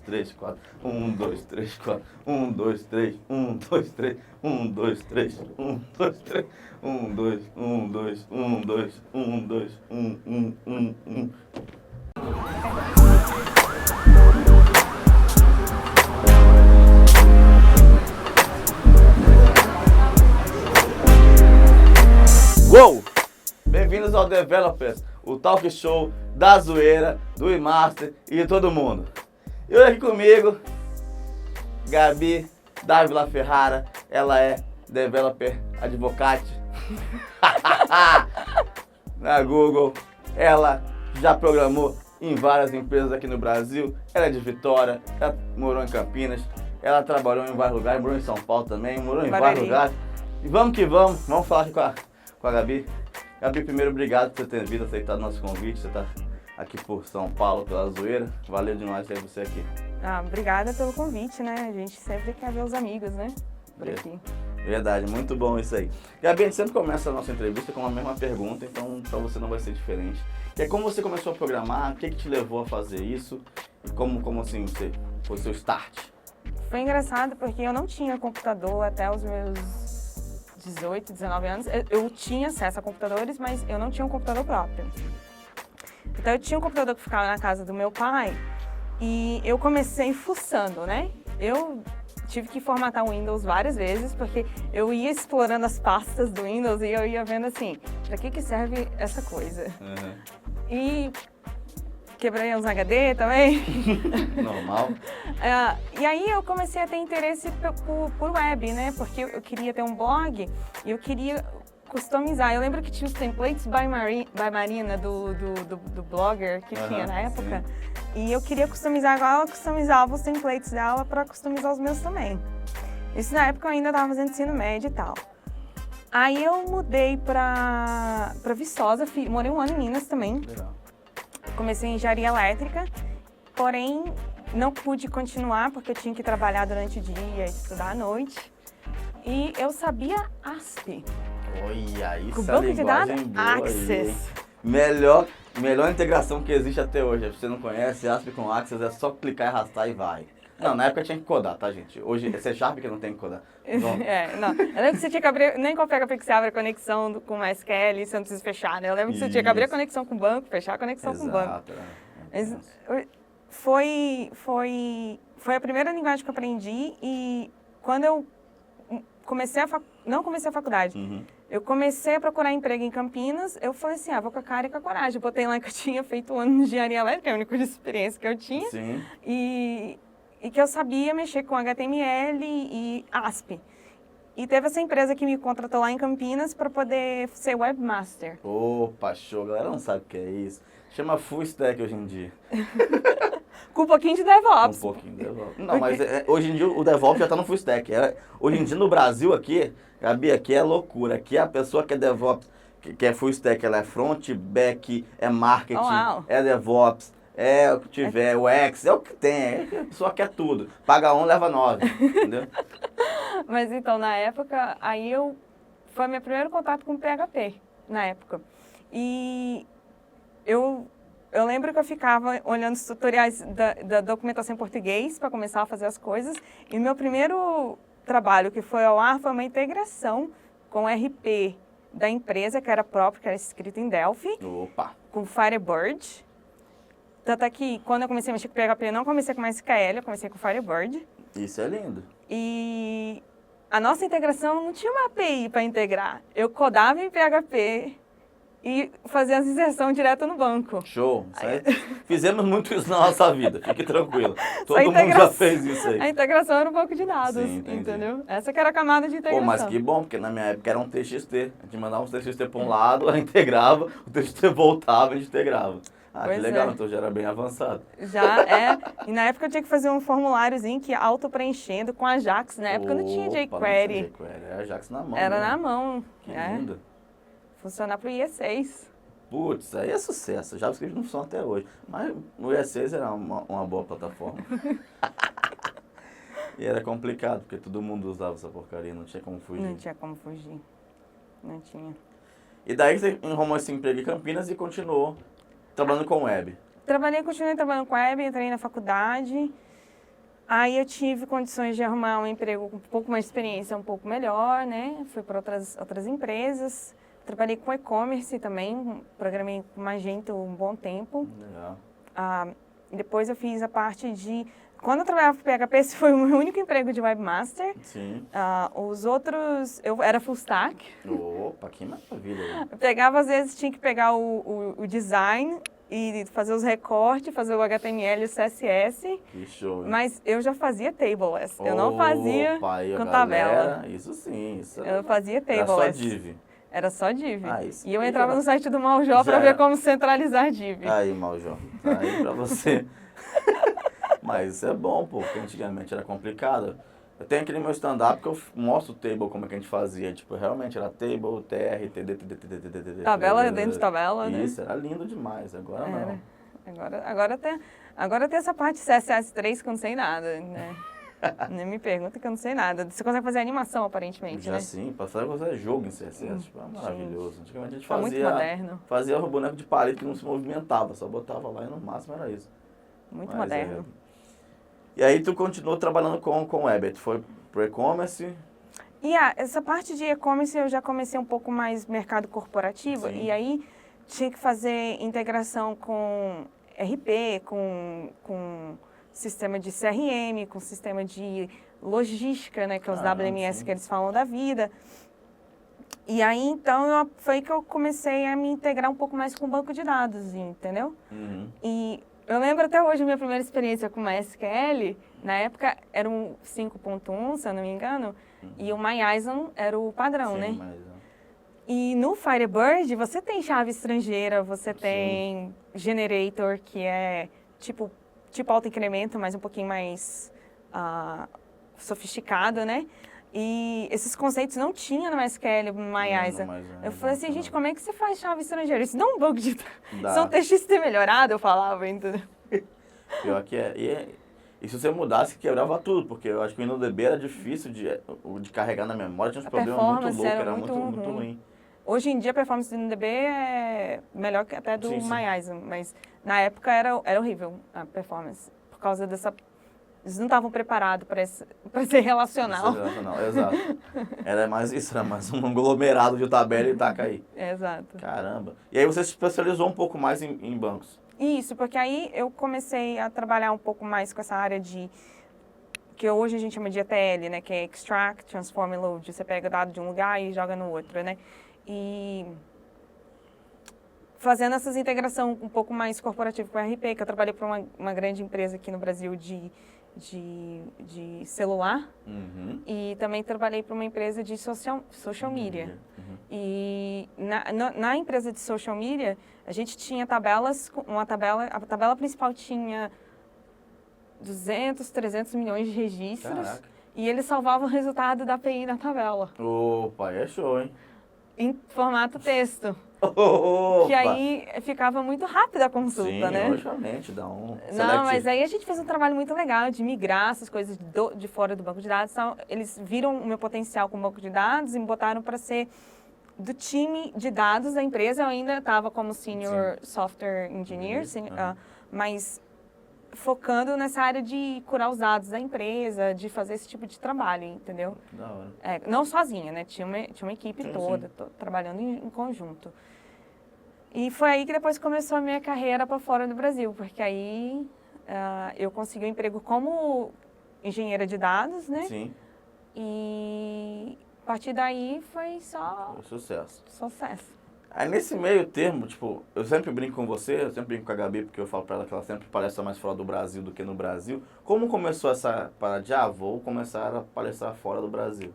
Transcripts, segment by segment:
3, 4. 1, 2, 3, 4. 1, 2, 3. 1, 2, 3. 1, 2, 3. 1, 2, 3. 1, 2, 1, 2, 1, 2, 1, 2, 1, 1, 1, 1. Uou! Bem-vindos ao Developers, o talk show da zoeira, do e-master e de todo mundo. E hoje aqui comigo, Gabi Dávila Ferrara, ela é developer advocate na Google. Ela já programou em várias empresas aqui no Brasil, ela é de Vitória, ela morou em Campinas, ela trabalhou em vários lugares, morou em São Paulo também, morou em vários lugares. E vamos que vamos falar aqui com a Gabi. Gabi, primeiro, obrigado por ter vindo, aceitado nosso convite. Você está aqui por São Paulo, pela zoeira. Valeu demais ter você aqui. Obrigada pelo convite, né? A gente sempre quer ver os amigos, né? Por aqui. Verdade, muito bom isso aí. Gabi, a gente sempre começa a nossa entrevista com a mesma pergunta, então para você não vai ser diferente. Que é como você começou a programar, o que te levou a fazer isso? E como assim, foi o seu start? Foi engraçado porque eu não tinha computador até os meus 18, 19 anos. Eu tinha acesso a computadores, mas eu não tinha um computador próprio. Então eu tinha um computador que ficava na casa do meu pai e eu comecei fuçando, né? Eu tive que formatar o Windows várias vezes porque eu ia explorando as pastas do Windows e eu ia vendo assim, para que serve essa coisa? Uhum. E quebrei uns HD também. Normal. E aí eu comecei a ter interesse por web, né? Porque eu queria ter um blog e eu queria customizar. Eu lembro que tinha os templates by Marina do Blogger que tinha na época. Sim. E eu queria customizar igual ela customizava os templates dela para customizar os meus também. Isso na época eu ainda estava fazendo ensino médio e tal. Aí eu mudei para Viçosa, morei um ano em Minas também. Legal. Comecei em engenharia elétrica, porém não pude continuar porque eu tinha que trabalhar durante o dia e estudar à noite. E eu sabia ASP. Olha, isso o é banco de dados boa Access. Aí. Melhor integração que existe até hoje. Se você não conhece, ASP com Access é só clicar e arrastar e vai. Não, na época tinha que codar, tá, gente? Hoje é C# que não tem que codar. Não. Eu lembro que você tinha que abrir, nem qualquer PHP que você abre a conexão com SQL, você não precisa fechar, né? Eu lembro que você tinha que abrir a conexão com o banco, fechar a conexão com o banco. Foi a primeira linguagem que eu aprendi e quando eu não comecei a faculdade, eu comecei a procurar emprego em Campinas, eu falei assim, vou com a cara e com a coragem. Eu botei lá que eu tinha feito um ano de engenharia elétrica, é a única experiência que eu tinha. Sim. E que eu sabia mexer com HTML e ASP. E teve essa empresa que me contratou lá em Campinas para poder ser webmaster. Opa, show. A galera não sabe o que é isso. Chama full stack hoje em dia. Com um pouquinho de DevOps. Um pouquinho de DevOps. Não, mas hoje em dia o DevOps já tá no full stack. Hoje em dia no Brasil aqui, Gabi, aqui é loucura. Aqui a pessoa que é DevOps, que é full stack, ela é front, back, é marketing, é DevOps. É o que tiver, o X, é o que tem, a pessoa quer tudo. Paga 1, leva 9, entendeu? Mas então, na época, foi meu primeiro contato com PHP, na época. E eu lembro que eu ficava olhando os tutoriais da documentação em português para começar a fazer as coisas. E meu primeiro trabalho que foi ao ar foi uma integração com o RP da empresa, que era próprio, que era escrito em Delphi. Opa! Com Firebird. Tanto é que quando eu comecei a mexer com PHP, eu não comecei com MySQL, eu comecei com Firebird. Isso é lindo. E a nossa integração não tinha uma API para integrar. Eu codava em PHP e fazia as inserções direto no banco. Show. Fizemos muito isso na nossa vida, fique tranquilo. Todo mundo já fez isso aí. A integração era um banco de dados, Sim, entendeu? Essa que era a camada de integração. Pô, mas que bom, porque na minha época era um TXT. A gente mandava um TXT para um lado, ela integrava, o TXT voltava e a gente integrava. Que legal, então já era bem avançado. Já é. E na época eu tinha que fazer um formuláriozinho que ia auto-preenchendo com Ajax. Na época não tinha jQuery. Não tinha jQuery, era Ajax na mão. Era né? na mão. Que lindo. Funcionar pro IE6. Putz, aí é sucesso. JavaScript não funciona até hoje. Mas o IE6 era uma boa plataforma. E era complicado, porque todo mundo usava essa porcaria, não tinha como fugir. Não tinha como fugir. Não tinha. E daí você arrumou esse emprego em Campinas e continuou trabalhando com web. Continuei trabalhando com web, entrei na faculdade. Aí eu tive condições de arrumar um emprego com um pouco mais de experiência, um pouco melhor, né? Fui para outras empresas. Trabalhei com e-commerce também, programei com Magento um bom tempo. Legal. Depois eu fiz a parte de... Quando eu trabalhava com PHP, esse foi o meu único emprego de webmaster. Sim. Os outros, eu era full stack. Opa, que maravilha. Eu pegava, às vezes, tinha que pegar o design e fazer os recortes, fazer o HTML e o CSS. Que show, hein? Mas eu já fazia tableless. Eu não fazia aí, com galera, tabela. Isso sim. Isso Eu fazia era tableless. só div. Era só div. Isso E eu aí entrava já- no site do Maljó para já ver era. como centralizar div. Aí, Maljó. Tá aí pra você. Mas isso é bom, pô, porque antigamente era complicado. Eu tenho aquele meu stand-up que eu mostro o table, como é que a gente fazia. Tipo, realmente era table, TR, TD, TD. Tabela dentro de tabela, né? Isso, era lindo demais. Agora não. Agora tem essa parte CSS3 que eu não sei nada, né? Nem me pergunta que eu não sei nada. Você consegue fazer animação, aparentemente, Já né? sim, para fazer jogo em CSS, tipo, é maravilhoso. Antigamente a gente Tá muito moderno. fazia o boneco de palito que não se movimentava, só botava lá e no máximo era isso. Muito Mas, moderno. E aí tu continuou trabalhando com web, tu foi pro e-commerce? E essa parte de e-commerce eu já comecei um pouco mais mercado corporativo. Sim. E aí tinha que fazer integração com RP, com sistema de CRM, com sistema de logística, né? Que é os WMS sim. que eles falam da vida. E aí, então, foi que eu comecei a me integrar um pouco mais com o banco de dados, entendeu? Uhum. E eu lembro até hoje a minha primeira experiência com MySQL. Na época era um 5.1, se eu não me engano, e o MyISON era o padrão, Sim, né? mas, E no Firebird você tem chave estrangeira, você tem generator, que é tipo autoincremento, mas um pouquinho mais sofisticado, né? E esses conceitos não tinha no MySQL, no MyISON. Eu falei assim, gente, como é que você faz chave estrangeira? Isso dá um banco de... Isso é um TXT melhorado, eu falava, entendeu? Pior que é. E se você mudasse, quebrava tudo, porque eu acho que o InnoDB era difícil de carregar na memória, tinha uns problemas muito loucos, era muito ruim. Hoje em dia a performance do InnoDB é melhor que até do MyISON, mas na época era horrível a performance, por causa dessa... Eles não estavam preparados para ser relacional. Exato. Era mais um aglomerado de tabela e taca aí. Exato. Caramba. E aí você se especializou um pouco mais em bancos. Isso, porque aí eu comecei a trabalhar um pouco mais com essa área que hoje a gente chama de ETL, né? Que é Extract, Transform e Load. Você pega o dado de um lugar e joga no outro, né? E fazendo essas integrações um pouco mais corporativas com o RP, que eu trabalhei para uma grande empresa aqui no Brasil de celular. Uhum. E também trabalhei para uma empresa de social media. Uhum. E na empresa de social media, a gente tinha tabelas, a tabela principal tinha 200, 300 milhões de registros. Caraca. E ele salvava o resultado da API na tabela. Opa, é show, hein? Em formato texto. Opa. Que aí ficava muito rápida a consulta, né? Sim, logicamente, dá um Não, mas aí a gente fez um trabalho muito legal de migrar essas coisas de fora do banco de dados. Então, eles viram o meu potencial com o banco de dados e me botaram para ser do time de dados da empresa. Eu ainda estava como Senior Software Engineer, mas focando nessa área de curar os dados da empresa, de fazer esse tipo de trabalho, entendeu? Da hora. Não sozinha, né? Tinha uma equipe toda trabalhando em conjunto. E foi aí que depois começou a minha carreira para fora do Brasil, porque aí eu consegui um emprego como engenheira de dados, né? Sim. E a partir daí foi só Foi sucesso. sucesso. Aí nesse meio termo, tipo, eu sempre brinco com você, eu sempre brinco com a Gabi, porque eu falo pra ela que ela sempre palestra mais fora do Brasil do que no Brasil. Como começou essa parada de, vou começar a palestrar fora do Brasil?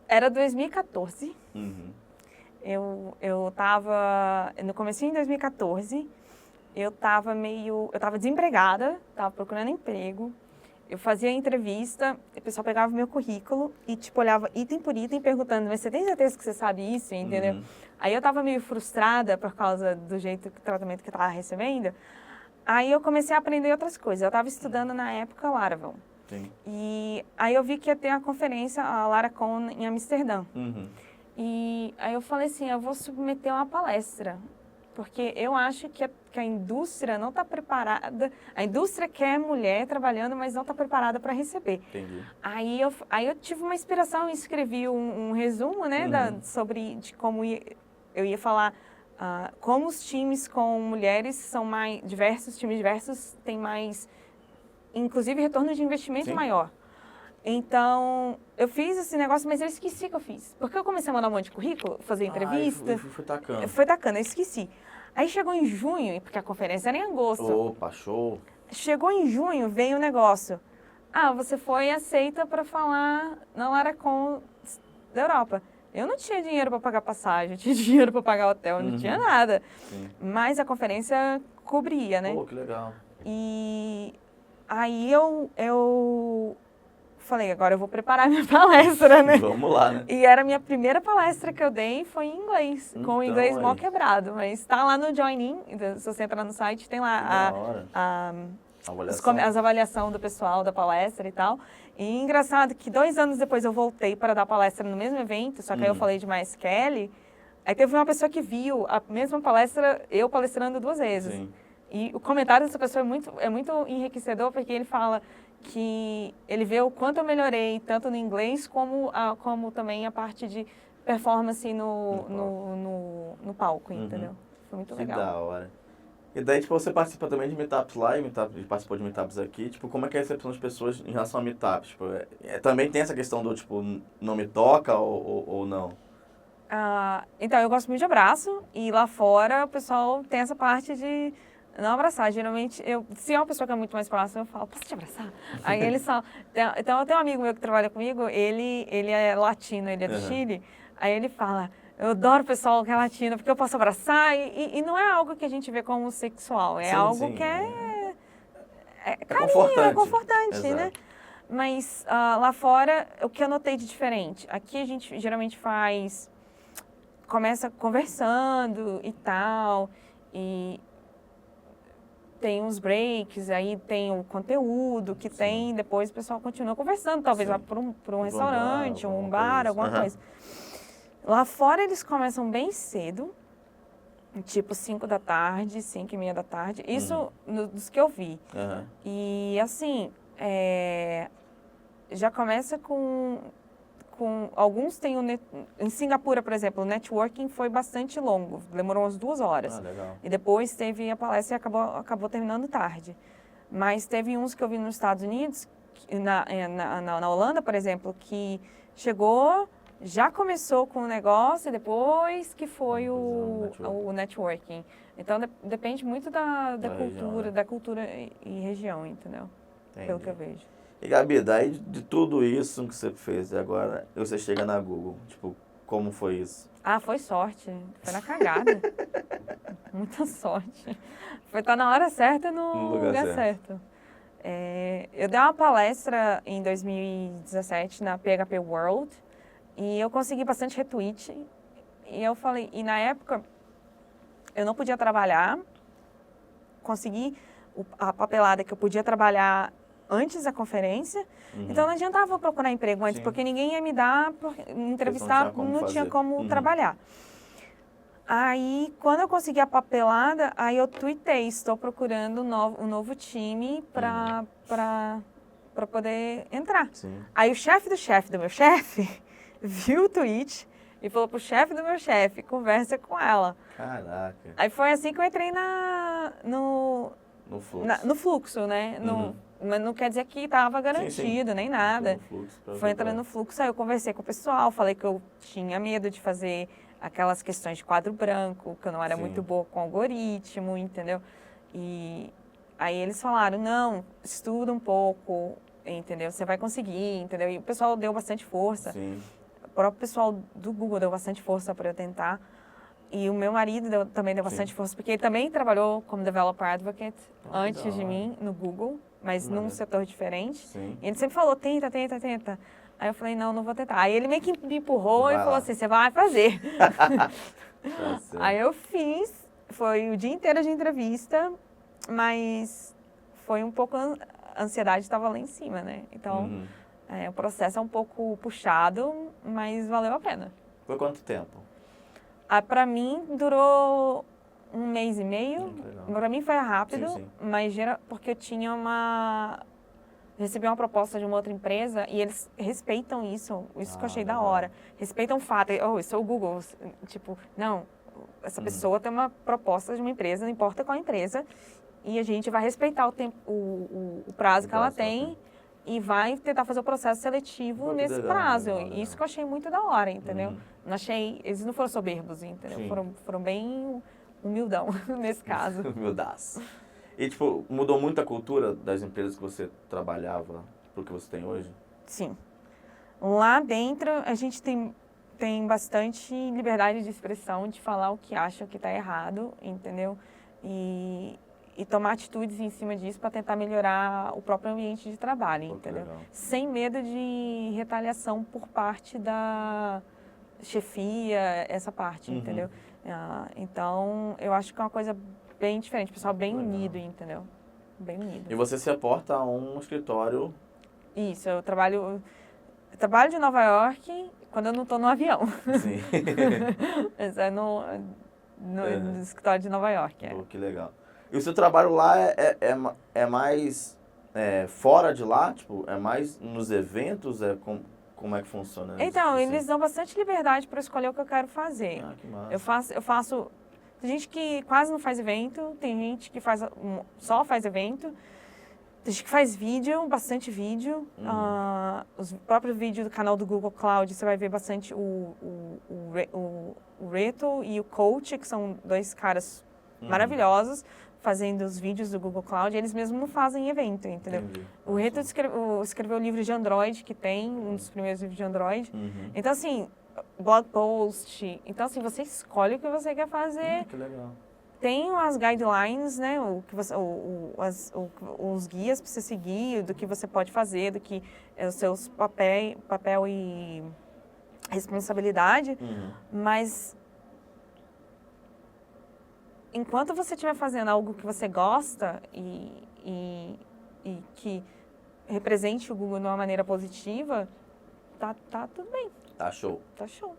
Era 2014. Uhum. Eu tava, no comecinho de 2014, eu tava desempregada, tava procurando emprego. Eu fazia entrevista, o pessoal pegava meu currículo e, tipo, olhava item por item perguntando, mas você tem certeza que você sabe isso, entendeu? Uhum. Aí eu tava meio frustrada por causa do tratamento que eu tava recebendo. Aí eu comecei a aprender outras coisas. Eu tava estudando na época Laravel. Sim. E aí eu vi que ia ter a conferência, a Laracon, em Amsterdã. Uhum. E aí eu falei assim, eu vou submeter uma palestra. porque eu acho que a indústria não está preparada. A indústria quer mulher trabalhando, mas não está preparada para receber. Entendi. Aí eu tive uma inspiração e escrevi um resumo, né, sobre de como eu ia falar como os times com mulheres são mais diversos, times diversos têm mais, inclusive, retorno de investimento maior. Então, eu fiz esse negócio, mas eu esqueci que eu fiz. Porque eu comecei a mandar um monte de currículo, fazer entrevista. Foi tacando. Foi tacando, eu esqueci. Aí chegou em junho, porque a conferência era em agosto. Opa, show. Chegou em junho, veio o negócio. Você foi aceita para falar na Laracon da Europa. Eu não tinha dinheiro para pagar passagem, eu tinha dinheiro para pagar hotel, não tinha nada. Sim. Mas a conferência cobria, né? Pô, que legal. E aí eu falei, agora eu vou preparar minha palestra, né? Vamos lá, né? E era a minha primeira palestra que eu dei, foi em inglês, com o inglês mal quebrado. Mas tá lá no Join In, se você entrar no site, tem lá as avaliações do pessoal da palestra e tal. E engraçado que 2 anos depois eu voltei para dar palestra no mesmo evento, só que aí eu falei de MySQL. Aí teve uma pessoa que viu a mesma palestra, eu palestrando 2 vezes. Sim. E o comentário dessa pessoa é muito enriquecedor, porque ele fala que ele vê o quanto eu melhorei, tanto no inglês como também a parte de performance no palco, entendeu? Foi muito legal. Que da hora. E daí, tipo, você participa também de meetups lá e participou de meetups aqui. Tipo, como é que é a recepção das pessoas em relação a meetups? Tipo, também tem essa questão do, tipo, não me toca ou não? Então, eu gosto muito de abraço e lá fora o pessoal tem essa parte de não abraçar. Geralmente, se é uma pessoa que é muito mais próxima, eu falo, posso te abraçar? Aí eles falam... Então, eu tenho um amigo meu que trabalha comigo, ele é latino, ele é do Chile. Aí ele fala... Eu adoro o pessoal que é latino, porque eu posso abraçar e não é algo que a gente vê como sexual, é algo que é carinho, é confortante, né? Mas lá fora, o que eu notei de diferente, aqui a gente geralmente começa conversando e tal, e tem uns breaks, aí tem o conteúdo que tem, depois o pessoal continua conversando, talvez lá por um restaurante, um bar, alguma coisa. Lá fora eles começam bem cedo, tipo 5 da tarde, 5:30 da tarde. Isso dos que eu vi. E assim, já começa com alguns tem em Singapura, por exemplo, o networking foi bastante longo, demorou umas 2 horas. Legal. E depois teve a palestra e acabou terminando tarde. Mas teve uns que eu vi nos Estados Unidos, na Holanda, por exemplo, que chegou... Já começou com o negócio e depois que foi o networking. Então, depende muito da cultura, da cultura e região, entendeu? Entendi. Pelo que eu vejo. E, Gabi, daí de tudo isso que você fez agora, você chega na Google. Tipo, como foi isso? Foi sorte. Foi na cagada. Muita sorte. Foi estar na hora certa no lugar certo. Eu dei uma palestra em 2017 na PHP World. E eu consegui bastante retweet. E eu falei, e na época eu não podia trabalhar, consegui a papelada que eu podia trabalhar antes da conferência. Então não adiantava eu procurar emprego antes, porque ninguém ia me me entrevistar, não tinha como trabalhar. Aí, quando eu consegui a papelada, aí eu tuitei, estou procurando um novo time para poder entrar. Aí o chefe do meu chefe viu o tweet e falou pro chefe do meu chefe, conversa com ela. Caraca. Aí foi assim que eu entrei no fluxo, né? Mas não quer dizer que estava garantido, nem nada. Foi entrando no fluxo, aí eu conversei com o pessoal, falei que eu tinha medo de fazer aquelas questões de quadro branco, que eu não era muito boa com algoritmo, entendeu? E aí eles falaram, não, estuda um pouco, entendeu? Você vai conseguir, entendeu? E o pessoal deu bastante força. O próprio pessoal do Google deu bastante força para eu tentar. E o meu marido também deu bastante força, porque ele também trabalhou como Developer Advocate antes de mim no Google, mas num setor diferente. E ele sempre falou, tenta. Aí eu falei, não vou tentar. Aí ele meio que me empurrou e falou assim, você vai fazer. Aí eu fiz, foi o dia inteiro de entrevista, mas foi um pouco, a ansiedade estava lá em cima, né? Então... o processo é um pouco puxado, mas valeu a pena. Foi quanto tempo? Para mim, durou um mês e meio. Legal. Pra mim foi rápido, Sim, sim. mas porque eu tinha recebi uma proposta de uma outra empresa e eles respeitam isso que eu achei da legal. hora. Respeitam o fato, eu sou o Google, tipo, não, essa pessoa tem uma proposta de uma empresa, não importa qual empresa, e a gente vai respeitar o prazo que ela tem e vai tentar fazer o processo seletivo nesse legal, prazo. legal. Isso que eu achei muito da hora, entendeu? Não achei, eles não foram soberbos, entendeu? Foram bem humildão nesse caso. Humildaço. E, tipo, mudou muito a cultura das empresas que você trabalhava pro que você tem hoje? Sim. Lá dentro, a gente tem bastante liberdade de expressão, de falar o que acha, o que está errado, entendeu? E tomar atitudes em cima disso para tentar melhorar o próprio ambiente de trabalho, entendeu? Sem medo de retaliação por parte da chefia, essa parte, entendeu? Então, eu acho que é uma coisa bem diferente, o pessoal bem unido, entendeu? Bem unido. E você se aporta a um escritório? Isso, eu trabalho de Nova York quando eu não estou no avião. Sim. Isso é no escritório de Nova York. Pô, que legal. E o seu trabalho lá é mais fora de lá? Tipo, é mais nos eventos? Como é que funciona isso? Então, eles dão bastante liberdade para escolher o que eu quero fazer. Ah, que massa. Eu faço... Tem gente que quase não faz evento, tem gente que só faz evento, tem gente que faz vídeo, bastante vídeo. Os próprios vídeos do canal do Google Cloud, você vai ver bastante o Reto e o Coach, que são dois caras maravilhosos, fazendo os vídeos do Google Cloud. Eles mesmos não fazem evento, entendeu? Entendi. O Reto escreveu o livro de Android, que tem, um dos primeiros livros de Android. Então, assim, blog post. Então, assim, você escolhe o que você quer fazer. Que legal. Tem as guidelines, né? Os guias para você seguir, do que você pode fazer, do que é os seus papel e responsabilidade. Mas enquanto você estiver fazendo algo que você gosta e que represente o Google de uma maneira positiva, tá tudo bem. Tá show. Tá show.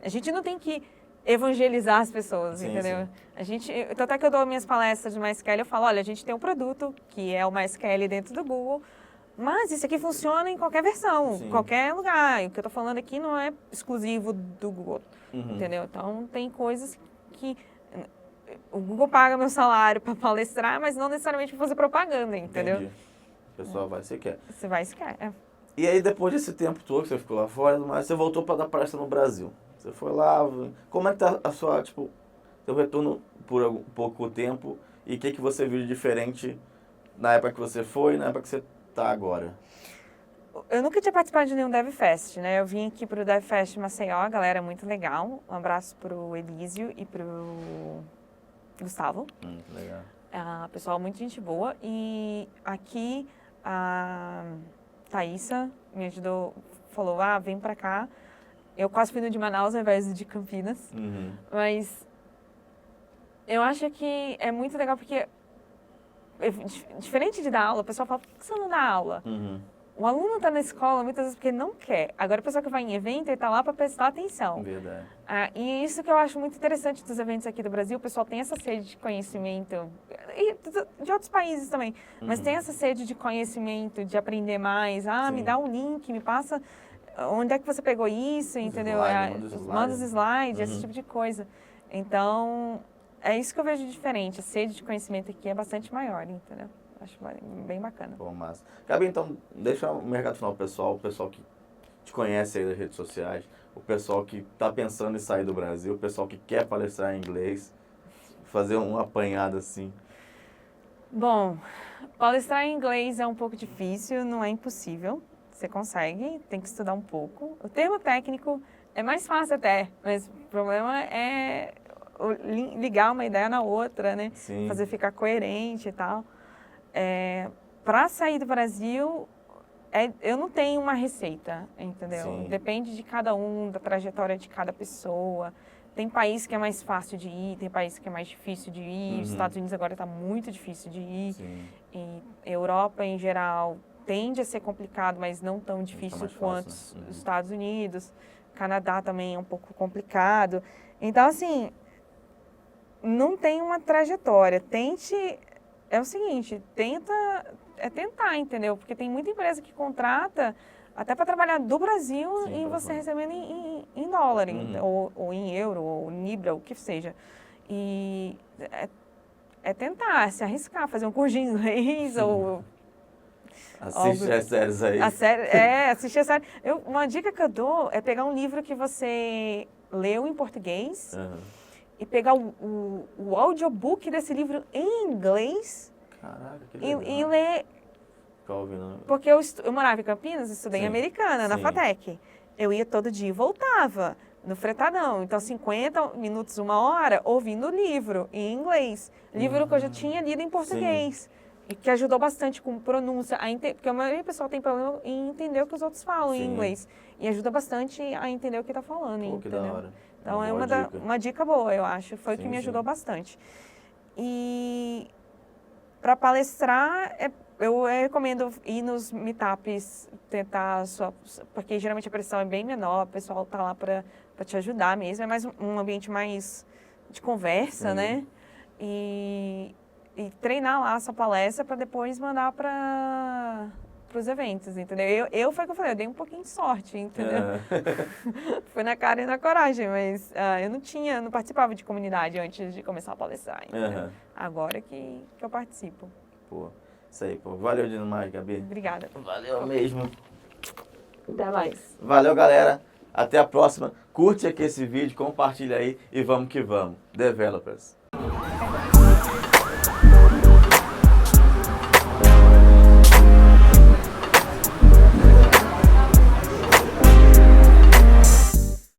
A gente não tem que evangelizar as pessoas, Sim, entendeu? sim. Tanto é que eu dou minhas palestras de MySQL, eu falo, olha, a gente tem um produto, que é o MySQL dentro do Google, mas isso aqui funciona em qualquer versão, Sim. qualquer lugar. E o que eu estou falando aqui não é exclusivo do Google, entendeu? Então, tem coisas que o Google paga meu salário para palestrar, mas não necessariamente para fazer propaganda, entendeu? Entendi. O pessoal vai se quer. Você vai se quer. E aí, depois desse tempo todo que você ficou lá fora, mas você voltou para dar palestra no Brasil. Você foi lá, como é que tá a sua, seu retorno por pouco tempo e o que você viu de diferente na época que você foi e na época que você tá agora? Eu nunca tinha participado de nenhum DevFest, né? Eu vim aqui pro DevFest Maceió, a galera é muito legal. Um abraço pro Elísio e pro Gustavo. Legal. Pessoal, muito gente boa. E aqui a Thaísa me ajudou, falou, vem pra cá. Eu quase fui no de Manaus ao invés do de Campinas. Mas eu acho que é muito legal porque, diferente de dar aula, o pessoal fala, por que você não dá aula? O aluno está na escola muitas vezes porque ele não quer. Agora, a pessoa que vai em evento, ele está lá para prestar atenção. Verdade. E isso que eu acho muito interessante dos eventos aqui do Brasil, o pessoal tem essa sede de conhecimento, e de outros países também, mas tem essa sede de conhecimento, de aprender mais. Me dá um link, me passa onde é que você pegou isso, entendeu? Manda os slides, esse tipo de coisa. Então, é isso que eu vejo de diferente. A sede de conhecimento aqui é bastante maior, entendeu? Acho bem bacana. Bom, massa. Gabi, então, deixa o mercado final pessoal, o pessoal que te conhece aí das redes sociais, o pessoal que está pensando em sair do Brasil, o pessoal que quer palestrar em inglês, fazer um apanhado assim. Bom, palestrar em inglês é um pouco difícil, não é impossível. Você consegue, tem que estudar um pouco. O termo técnico é mais fácil até, mas o problema é ligar uma ideia na outra, né? Sim. Fazer ficar coerente e tal. Para sair do Brasil, eu não tenho uma receita, entendeu? Sim. Depende de cada um, da trajetória de cada pessoa. Tem país que é mais fácil de ir, tem país que é mais difícil de ir. Os Estados Unidos agora está muito difícil de ir. Sim. E Europa, em geral, tende a ser complicado, mas não tão difícil quanto os Estados Unidos. Canadá também é um pouco complicado. Então, assim, não tem uma trajetória. Tente, é o seguinte, tentar, entendeu? Porque tem muita empresa que contrata até para trabalhar do Brasil e você recebendo em dólar, ou em euro, ou em libra, o que seja. E é tentar, se arriscar, fazer um curso de inglês ou... Assiste as séries aí. Assistir a série. Uma dica que eu dou é pegar um livro que você leu em português e pegar o audiobook desse livro em inglês. Caraca, que legal. E ler. Porque eu morava em Campinas, estudei em Americana, na FATEC. Eu ia todo dia e voltava no fretadão. Então, 50 minutos, 1 hora, ouvindo o livro em inglês. Livro que eu já tinha lido em português. E que ajudou bastante com pronúncia, porque a maioria do pessoal tem problema em entender o que os outros falam em inglês. E ajuda bastante a entender o que está falando. Pô, que da hora. Então é uma dica boa, eu acho. Foi o que me ajudou bastante. E para palestrar, eu recomendo ir nos meetups, tentar porque geralmente a pressão é bem menor, o pessoal está lá para te ajudar mesmo. É mais um ambiente mais de conversa, né? E treinar lá a sua palestra para depois mandar para os eventos, entendeu? Foi o que eu falei, eu dei um pouquinho de sorte, entendeu? Foi na cara e na coragem, mas eu não participava de comunidade antes de começar a palestrar, entendeu? Agora que eu participo. Pô, isso aí, pô. Valeu demais, Gabi. Obrigada. Valeu mesmo. Até mais. Valeu, galera. Até a próxima. Curte aqui esse vídeo, compartilha aí e vamos que vamos. Developers.